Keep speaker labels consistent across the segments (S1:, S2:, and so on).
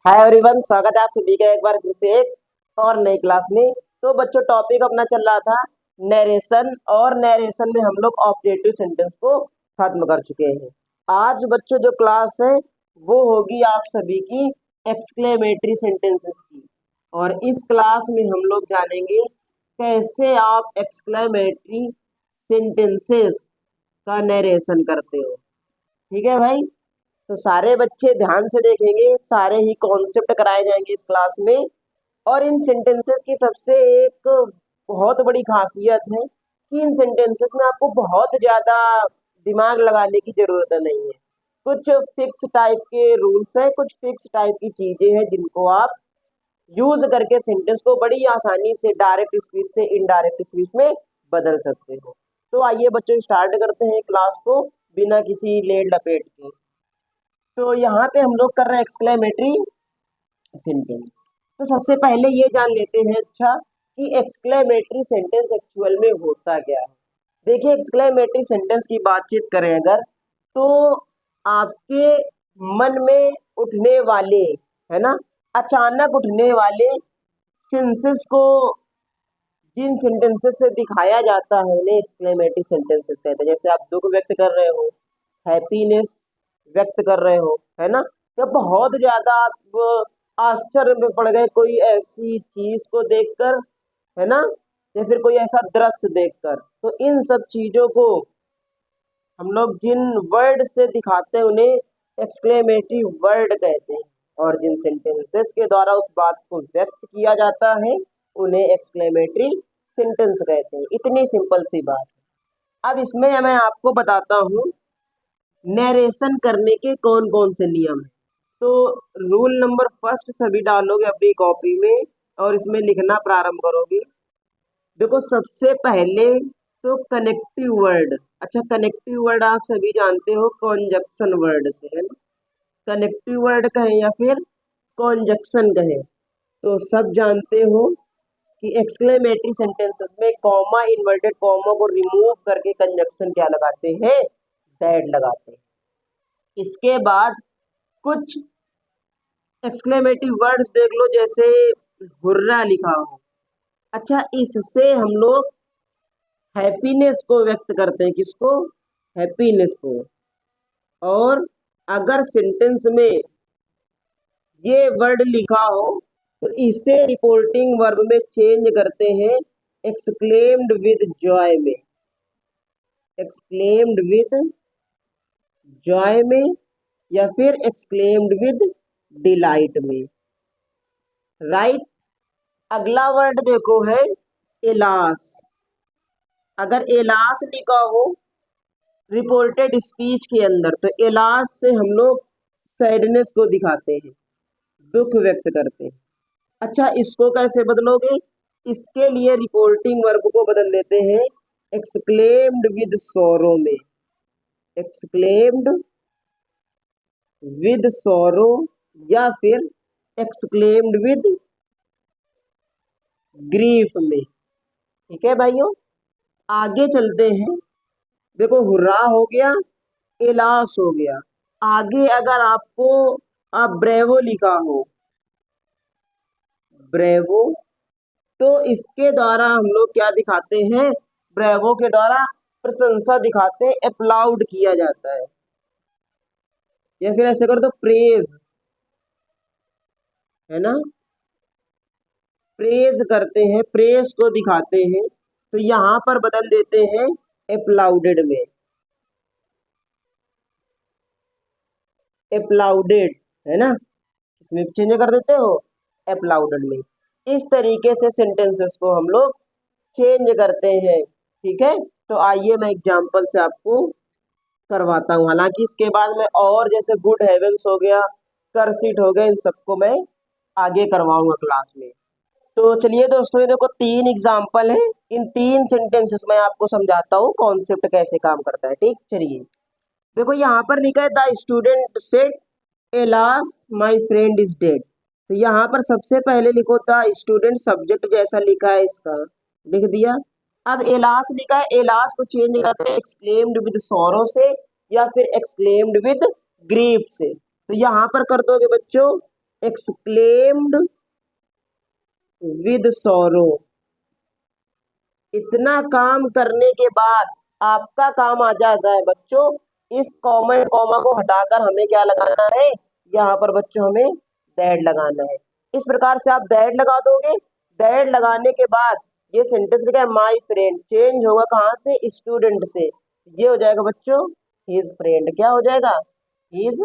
S1: Hi everyone, स्वागत है आप सभी का एक बार फिर से एक और नई क्लास में। तो बच्चों, टॉपिक अपना चल रहा था नरेशन, और नरेशन में हम लोग ऑब्जेक्टिव सेंटेंस को खत्म कर चुके हैं। आज बच्चों जो क्लास है वो होगी आप सभी की एक्सक्लेमेटरी सेंटेंसेस की। और इस क्लास में हम लोग जानेंगे कैसे आप एक्सक्लेमेटरी सेंटेंसेस का नरेशन करते हो। ठीक है भाई, तो सारे बच्चे ध्यान से देखेंगे, सारे ही कॉन्सेप्ट कराए जाएंगे इस क्लास में। और इन सेंटेंसेस की सबसे एक बहुत बड़ी खासियत है कि इन सेंटेंसेस में आपको बहुत ज्यादा दिमाग लगाने की जरूरत नहीं है। कुछ फिक्स टाइप के रूल्स हैं, कुछ फिक्स टाइप की चीजें हैं जिनको आप यूज करके सेंटेंस को बड़ी आसानी से डायरेक्ट स्पीच से इनडायरेक्ट स्पीच में बदल सकते हो। तो आइए बच्चों, स्टार्ट करते हैं क्लास को बिना किसी लेट लपेट के। तो यहाँ पे हम लोग कर रहे हैं एक्सक्लेमेटरी सेंटेंस। तो सबसे पहले ये जान लेते हैं अच्छा कि एक्सक्लेमेटरी सेंटेंस एक्चुअल में होता क्या है। देखिए, एक्सक्लेमेटरी सेंटेंस की बातचीत करें अगर, तो आपके मन में उठने वाले, है ना, अचानक उठने वाले सेंसेस को जिन सेंटेंसेस से दिखाया जाता है उन्हें एक्सक्लेमेटरी सेंटेंसेस कहते हैं। जैसे आप दुख व्यक्त कर रहे हो, हैप्पीनेस व्यक्त कर रहे हो, है ना, या बहुत ज्यादा आप आश्चर्य में पड़ गए कोई ऐसी चीज को देखकर, है ना, या फिर कोई ऐसा दृश्य देखकर। तो इन सब चीजों को हम लोग जिन वर्ड से दिखाते हैं उन्हें एक्सक्लेमेटरी वर्ड कहते हैं। और जिन सेंटेंसेस के द्वारा उस बात को व्यक्त किया जाता है उन्हें एक्सक्लेमेटरी सेंटेंस कहते हैं। इतनी सिंपल सी बात है। अब इसमें मैं आपको बताता हूँ नरेशन करने के कौन कौन से नियम हैं। तो रूल नंबर फर्स्ट सभी डालोगे अपनी कॉपी में और इसमें लिखना प्रारंभ करोगे। देखो, सबसे पहले तो कनेक्टिव वर्ड। अच्छा, कनेक्टिव वर्ड आप सभी जानते हो कॉन्जक्शन वर्ड से, है ना। कनेक्टिव वर्ड कहें या फिर कॉन्जक्शन कहें, तो सब जानते हो कि एक्सक्लेमेटरी सेंटेंसेस में कॉमा, इन्वर्टेड कॉमा को रिमूव करके कंजक्शन क्या लगाते हैं, दैट लगाते हैं। इसके बाद कुछ एक्सक्लेमेटरी वर्ड्स देख लो, जैसे हुर्रा लिखा हो। अच्छा, इससे हम लोग हैप्पीनेस को व्यक्त करते हैं। किसको? हैप्पीनेस को। और अगर सेंटेंस में ये वर्ड लिखा हो तो इसे रिपोर्टिंग वर्ब में चेंज करते हैं एक्सक्लेम्ड विद जॉय में। एक्सक्लेम्ड विद जॉय में या फिर एक्सक्लेम्ड विद डिलाइट में। राइट। अगला वर्ड देखो है एलास। अगर एलास लिखा हो रिपोर्टेड स्पीच के अंदर तो एलास से हम लोग सैडनेस को दिखाते हैं, दुख व्यक्त करते हैं। अच्छा, इसको कैसे बदलोगे? इसके लिए रिपोर्टिंग वर्ब को बदल देते हैं एक्सक्लेम्ड विद सोरो में। एक्सक्लेम्ड विद सोरो या फिर एक्सक्लेम्ड विद ग्रीफ में। ठीक है भाइयों, आगे चलते हैं। देखो, हुर्रा हो गया, एलास हो गया। आगे अगर आपको ब्रेवो लिखा हो, ब्रेवो, तो इसके द्वारा हम लोग क्या दिखाते हैं? ब्रेवो के द्वारा प्रशंसा दिखाते हैं, अप्लाउड किया जाता है। या फिर ऐसे कर दो प्रेज, है ना, प्रेज करते हैं, प्रेज को दिखाते हैं। तो यहां पर बदल देते हैं अप्लाउडेड में। अप्लाउडेड, है ना, इसमें चेंज कर देते हो अप्लाउडेड में। इस तरीके से सेंटेंसेस को हम लोग चेंज करते हैं। ठीक है, तो आइए मैं एग्जांपल से आपको करवाता हूँ। हालांकि इसके बाद में और जैसे गुड हेवेंस हो गया, करसीट हो गया, इन सबको मैं आगे करवाऊंगा क्लास में। तो चलिए दोस्तों, ये देखो 3 एग्जाम्पल है। इन 3 सेंटेंसेस में आपको समझाता हूँ कॉन्सेप्ट कैसे काम करता है। ठीक, चलिए। देखो, यहाँ पर लिखा है the student said alas my friend is dead. तो यहाँ पर सबसे पहले लिखो द स्टूडेंट, सब्जेक्ट जैसा लिखा है इसका लिख दिया। अब एलास लिखा है, एलास को चेंज करते हैं एक्सक्लेम्ड विद सॉरो से या फिर एक्सक्लेम्ड विद ग्रीफ से। तो यहाँ पर कर दोगे बच्चों एक्सक्लेम्ड विद सॉरो। इतना काम करने के बाद आपका काम आ जाता है बच्चों, इस कॉमा कॉमा को हटाकर हमें क्या लगाना है, यहाँ पर बच्चों हमें दैट लगाना है। इस प्रकार से आप दैट लगा दोगे। दैट लगाने के बाद ये सेंटेंस लिखा है माय फ्रेंड, चेंज होगा कहाँ से, स्टूडेंट से। ये हो जाएगा बच्चों हिज फ्रेंड। क्या हो जाएगा, हिज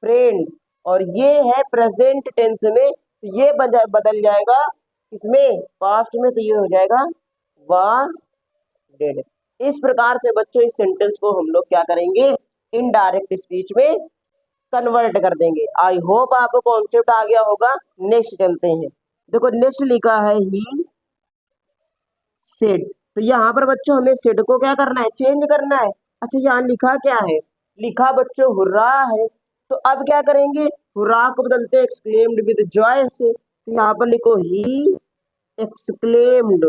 S1: फ्रेंड। और ये है प्रेजेंट टेंस में, तो ये बदल जाएगा इसमें पास्ट में, तो ये हो जाएगा वाज डेड। इस प्रकार से बच्चों इस सेंटेंस को हम लोग क्या करेंगे, इनडायरेक्ट स्पीच में कन्वर्ट कर देंगे। आई होप आपको कॉन्सेप्ट आ गया होगा। नेक्स्ट चलते हैं। देखो नेक्स्ट लिखा है ही सेड। तो यहाँ पर बच्चों हमें सेड को क्या करना है, चेंज करना है। अच्छा यहाँ लिखा क्या है, लिखा बच्चों हुर्रा है। तो अब क्या करेंगे, हुर्रा को बदलते हैं एक्सक्लेम्ड विद जॉय से। तो यहाँ पर लिखो he exclaimed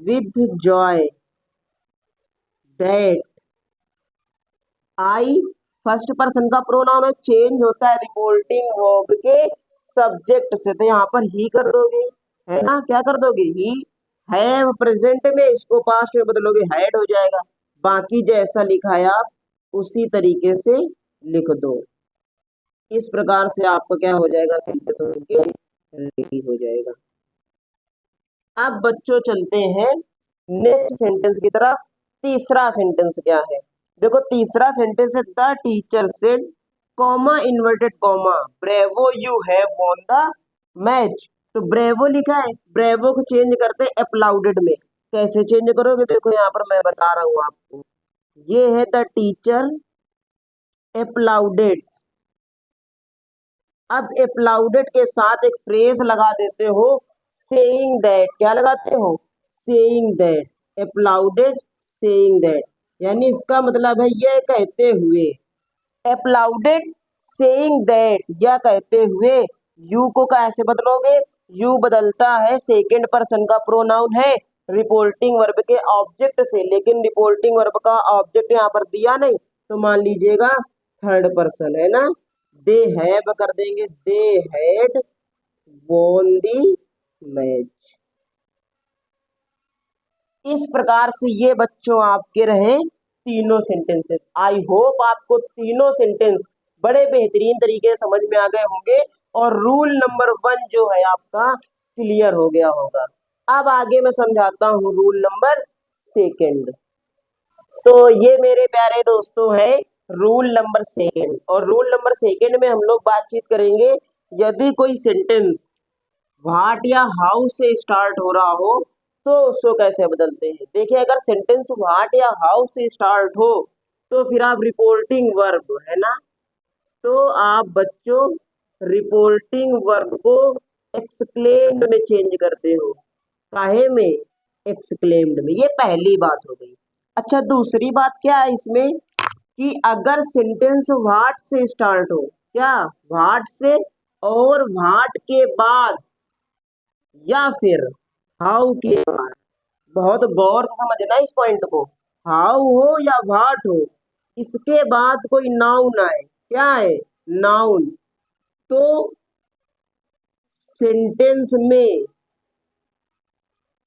S1: with Joy that I, first person का प्रोनाउन है, चेंज होता है रिपोर्टिंग वर्ब के सब्जेक्ट से। तो यहाँ पर ही कर दोगे, है ना, क्या कर दोगे, ही हैव। प्रेजेंट में इसको पास्ट में बदलोगे, हैड हो जाएगा। बाकी जैसा लिखा है आप उसी तरीके से लिख दो। इस प्रकार से आपको क्या हो जाएगा, सेंटेंस रेडी हो जाएगा। अब बच्चों चलते हैं नेक्स्ट सेंटेंस की तरफ। तीसरा सेंटेंस क्या है, देखो तीसरा सेंटेंस है the teacher said comma inverted comma bravo you have won the match. तो ब्रेवो लिखा है, ब्रेवो को चेंज करते हैं अपलाउडेड में। कैसे चेंज करोगे, देखो यहाँ पर मैं बता रहा हूँ आपको। ये है द टीचर अपलाउडेड। अब अपलाउडेड के साथ एक फ्रेज लगा देते हो, सेइंग दैट। क्या लगाते हो, सेइंग दैट, अपलाउडेड सेइंग दैट। यानी इसका मतलब है यह कहते हुए, अपलाउडेड सेइंग दैट, या कहते हुए। यू को कैसे बदलोगे, यू बदलता है सेकंड पर्सन का प्रोनाउन है रिपोर्टिंग वर्ब के ऑब्जेक्ट से, लेकिन रिपोर्टिंग वर्ब का ऑब्जेक्ट यहाँ पर दिया नहीं, तो मान लीजिएगा थर्ड पर्सन है ना। दे हैव कर देंगे, they had won the match. इस प्रकार से ये बच्चों आपके रहे तीनों सेंटेंसेस। आई होप आपको तीनों सेंटेंस बड़े बेहतरीन तरीके से समझ में आ गए होंगे, और रूल नंबर 1 जो है आपका क्लियर हो गया होगा। अब आगे मैं समझाता हूँ रूल नंबर 2। तो ये मेरे प्यारे दोस्तों है रूल नंबर 2। और रूल नंबर 2 में हम लोग बातचीत करेंगे, यदि कोई सेंटेंस व्हाट या हाउ से स्टार्ट हो रहा हो तो उसको कैसे बदलते हैं। देखिए अगर सेंटेंस व्हाट या हाउ से स्टार्ट हो तो फिर आप रिपोर्टिंग वर्ब है ना, तो आप बच्चों रिपोर्टिंग वर्ब को एक्सक्लेम्ड में चेंज करते हो। काहे में, एक्सक्लेम्ड में। ये पहली बात हो गई। अच्छा दूसरी बात क्या है इसमें, कि अगर सेंटेंस व्हाट से स्टार्ट हो, क्या व्हाट से, और व्हाट के बाद या फिर हाउ के बाद, बहुत गौर से समझना इस पॉइंट को, हाउ हो या व्हाट हो, इसके बाद कोई नाउन आए, क्या है, नाउन, तो सेंटेंस में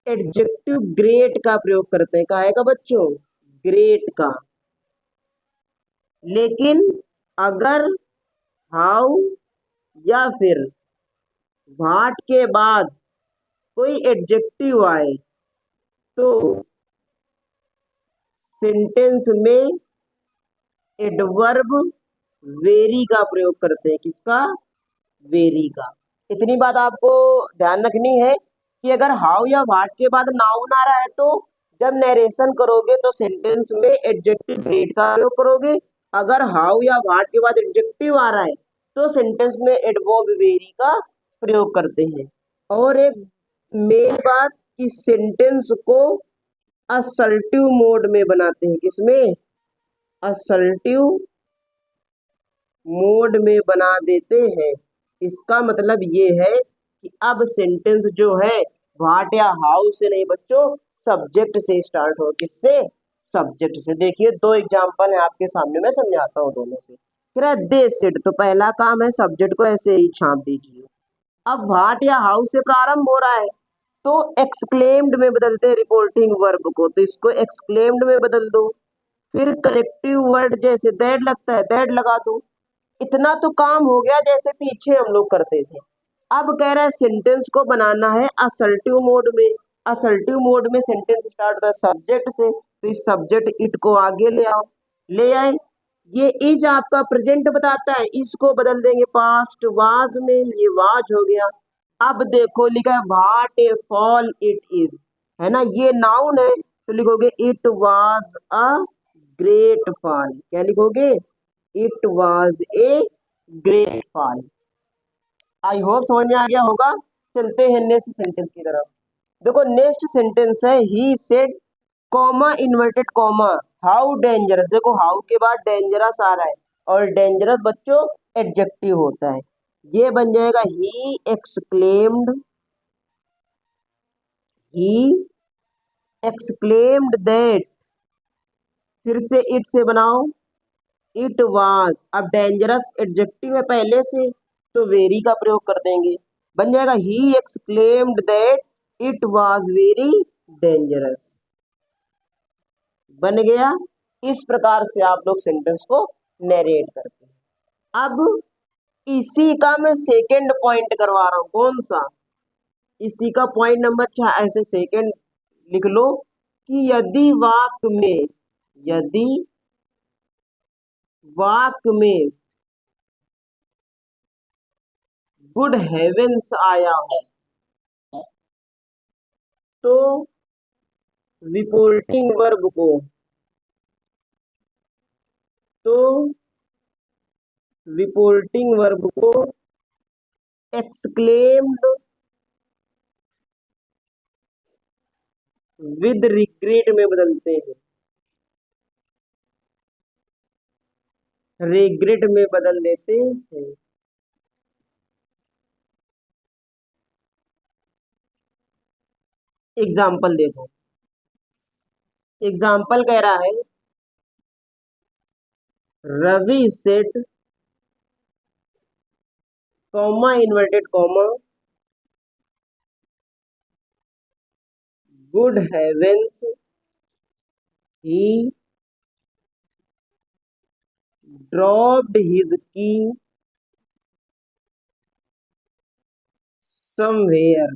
S1: एडजेक्टिव ग्रेट का प्रयोग करते हैं। काहे का बच्चों, ग्रेट का। लेकिन अगर हाउ या फिर व्हाट के बाद कोई एडजेक्टिव आए तो सेंटेंस में एडवर्ब वेरी का प्रयोग करते हैं। किसका, वेरी का। इतनी बात आपको ध्यान रखनी है कि अगर हाउ या व्हाट के बाद नाउन आ रहा है तो जब नरेशन करोगे तो सेंटेंस में एडजेक्टिव ग्रेट का प्रयोग करोगे। अगर हाउ या व्हाट के बाद एडजेक्टिव आ रहा है तो सेंटेंस में एडवर्ब वेरी का प्रयोग करते हैं। और एक मेन बात कि सेंटेंस को असल्टिव मोड में बनाते हैं। किसमें, असल्टिव मोड में बना देते हैं। इसका मतलब ये है कि अब सेंटेंस जो है व्हाट या हाउ से नहीं बच्चों, सब्जेक्ट से स्टार्ट हो। किससे, सब्जेक्ट से। देखिए दो एग्जांपल है आपके सामने, मैं समझाता हूँ दोनों से। कह रहा है दे सेड, तो पहला काम है सब्जेक्ट को ऐसे ही छाप दीजिए। अब व्हाट या हाउ से प्रारंभ हो रहा है तो एक्सक्लेम्ड में बदलते हैं रिपोर्टिंग वर्ब को, तो इसको एक्सक्लेम्ड में बदल दो। फिर कलेक्टिव वर्ड जैसे दैट लगता है दैट लगा दो। इतना तो काम हो गया जैसे पीछे हम लोग करते थे। अब कह रहा है सेंटेंस को बनाना है असर्टिव मोड में। असर्टिव मोड में सेंटेंस स्टार्ट होता है सब्जेक्ट से, तो इस सब्जेक्ट इट को आगे ले आओ। ले आए, ये इज आपका प्रेजेंट बताता है, इसको बदल देंगे पास्ट वाज में, ये वाज हो गया। अब देखो लिखा है what A fall it is, है ना, ये नाउन है तो लिखोगे it was a great fall. क्या लिखोगे? It was a great fall. I hope समझ में आ गया होगा। चलते हैं नेक्स्ट सेंटेंस की तरफ। देखो नेक्स्ट सेंटेंस है he said comma inverted comma how dangerous. देखो हाउ के बाद डेंजरस आ रहा है और डेंजरस बच्चों एडजेक्टिव होता है, ये बन जाएगा he exclaimed, he exclaimed that. फिर से इट से बनाओ, इट वाज। अब डेंजरस एडजेक्टिव है पहले से तो वेरी का प्रयोग कर देंगे, बन जाएगा he exclaimed that it was very dangerous. बन गया। इस प्रकार से आप लोग सेंटेंस को नरेट करते हैं। अब इसी का मैं सेकंड पॉइंट करवा रहा हूं, कौन सा? इसी का पॉइंट नंबर 6, ऐसे सेकंड लिख लो कि यदि वाक्य में गुड हेवेंस आया हो तो रिपोर्टिंग वर्ब को तो रिपोर्टिंग वर्ब को एक्सक्लेम्ड विद रिग्रेट में बदलते हैं, रिग्रेट में बदल देते हैं। एग्जाम्पल देखो, एग्जाम्पल कह रहा है Ravi said comma inverted comma good heavens he dropped his key somewhere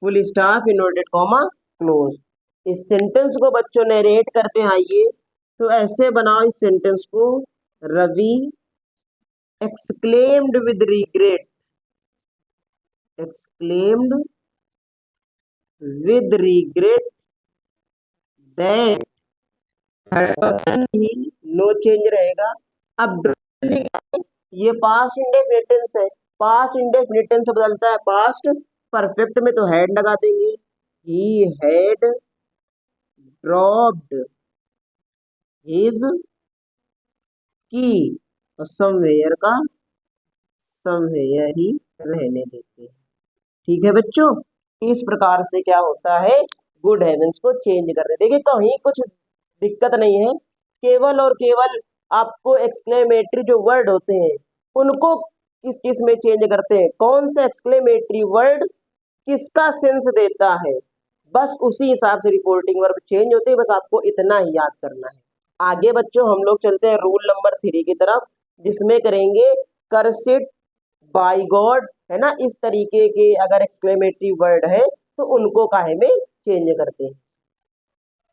S1: full stop inverted comma close. इस सेंटेंस को बच्चों नरेट करते हैं, आइए तो ऐसे बनाओ इस सेंटेंस को, Ravi exclaimed with regret, exclaimed with regret that, third person ही, नो चेंज रहेगा। अब ये पास्ट इंडेफिनिट टेंस है, पास्ट इंडेफिनिट टेंस से बदलता है पास्ट परफेक्ट में, तो हैड लगा देंगे, ही हैड ड्रॉप्ड हिज की, और समवेयर का समवेयर ही रहने देते हैं। ठीक है बच्चों, इस प्रकार से क्या होता है गुड हेवेंस को चेंज कर दे। देखिए कहीं कुछ दिक्कत नहीं है, केवल और केवल आपको एक्सक्लेमेटरी जो वर्ड होते हैं उनको किस किस में चेंज करते हैं, कौन सा एक्सक्लेमेटरी वर्ड किसका सेंस देता है, बस उसी हिसाब से रिपोर्टिंग वर्ब चेंज होती है, बस आपको इतना ही याद करना है। आगे बच्चों हम लोग चलते हैं रूल नंबर 3 की तरफ, जिसमें करेंगे कर्सिड बाय गॉड, है ना, इस तरीके के अगर एक्सक्लेमेटरी वर्ड है तो उनको काहे में चेंज करते हैं।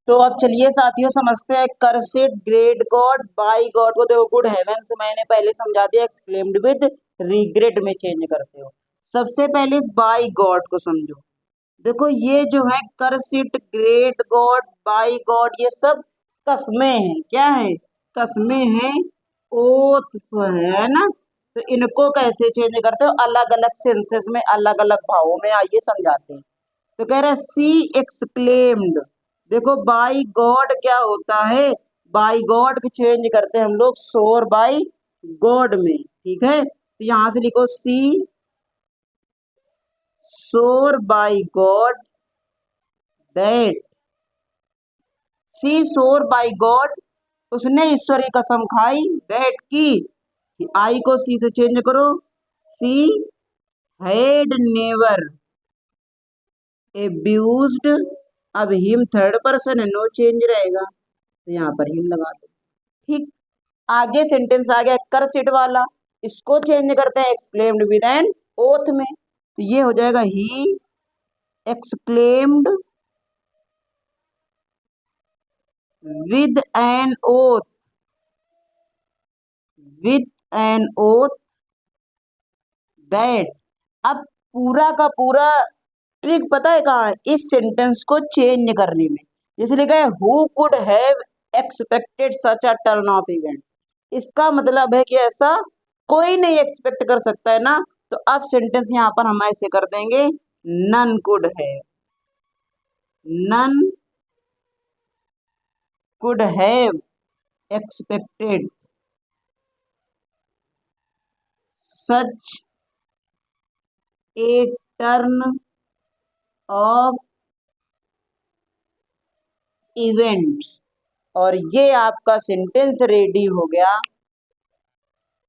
S1: तो अब चलिए साथियों समझते हैं कर्सिड ग्रेट गॉड बाय गॉड को। देखो गुड हेवेंस मैंने पहले समझा दिया, एक्सक्लेम्ड विद रिग्रेट में चेंज करते हो। सबसे पहले इस बाय गॉड को समझो। देखो ये जो है कर्सिड ग्रेट गॉड बाय गॉड ये सब कस्में हैं, क्या है? कस्में हैं, ओथ्स है ना। तो इनको कैसे चेंज करते हो? अलग अलग सेंसेस में अलग अलग भावों में, आइए समझाते हैं। तो कह रहा है सी एक्सक्लेम्ड। देखो बाई गॉड क्या होता है, बाई गॉड को चेंज करते हैं हम लोग सोर बाई गॉड में, ठीक है। तो यहां से लिखो सी सोर बाई गॉड दैट, सी सोर बाई गॉड उसने ईश्वर की कसम खाई दैट कि आई को सी से चेंज करो, सी हैड नेवर एब्यूज्ड, अब हिम थर्ड पर्सन है, नो चेंज रहेगा, तो यहाँ पर हिम लगा दो। ठीक, आगे सेंटेंस आ गया करसिट वाला, इसको चेंज करते हैं एक्सक्लेम्ड विद एन ओथ में, तो ये हो जाएगा he exclaimed with N oath, with N oath that. अब पूरा का पूरा ट्रिक पता है कहाँ है, इस सेंटेंस को चेंज करने में। जैसे लिखा है who could have expected such a turn off event, इसका मतलब है कि ऐसा कोई नहीं एक्सपेक्ट कर सकता है ना, तो अब सेंटेंस यहाँ पर हम ऐसे कर देंगे नन कुड है, none could have expected such a turn of events. और ये आपका सेंटेंस रेडी हो गया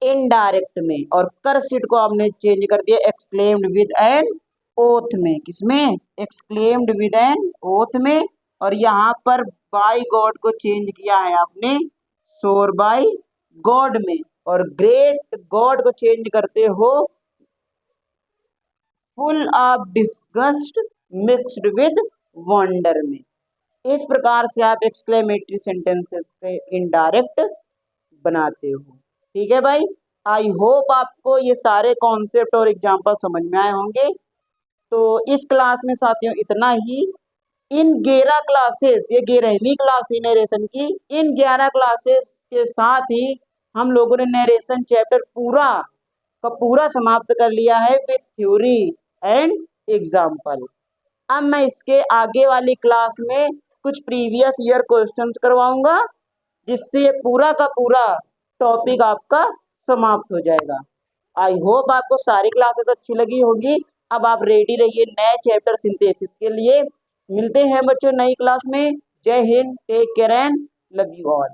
S1: इनडायरेक्ट में, और करसिट को आपने चेंज कर दिया एक्सक्लेम्ड विद एन ओथ में, किसमें, एक्सक्लेम्ड विद एन ओथ में, और यहाँ पर बाय गॉड को चेंज किया है आपने सोर बाय गॉड में, और ग्रेट गॉड को चेंज करते हो full of disgust mixed with wonder में। इस प्रकार से आप एक्सक्लेमेटरी सेंटेंसेस के इनडायरेक्ट बनाते हो। ठीक है भाई, आई होप आपको ये सारे कॉन्सेप्ट और एग्जाम्पल समझ में आए होंगे। तो इस क्लास में साथियों इतना ही। इन 11 क्लासेस, ये 11वीं क्लास थी नरेशन की, इन 11 क्लासेस के साथ ही हम लोगों ने नरेशन चैप्टर पूरा का पूरा समाप्त कर लिया है विथ थ्योरी एंड एग्जाम्पल। अब मैं इसके आगे वाली क्लास में कुछ प्रीवियस ईयर क्वेश्चंस करवाऊंगा, जिससे ये पूरा का पूरा टॉपिक आपका समाप्त हो जाएगा। आई होप आपको सारी क्लासेस अच्छी लगी होगी। अब आप रेडी रहिए नए चैप्टर सिंथेसिस के लिए। मिलते हैं बच्चों नई क्लास में। जय हिंद, take care and love you all.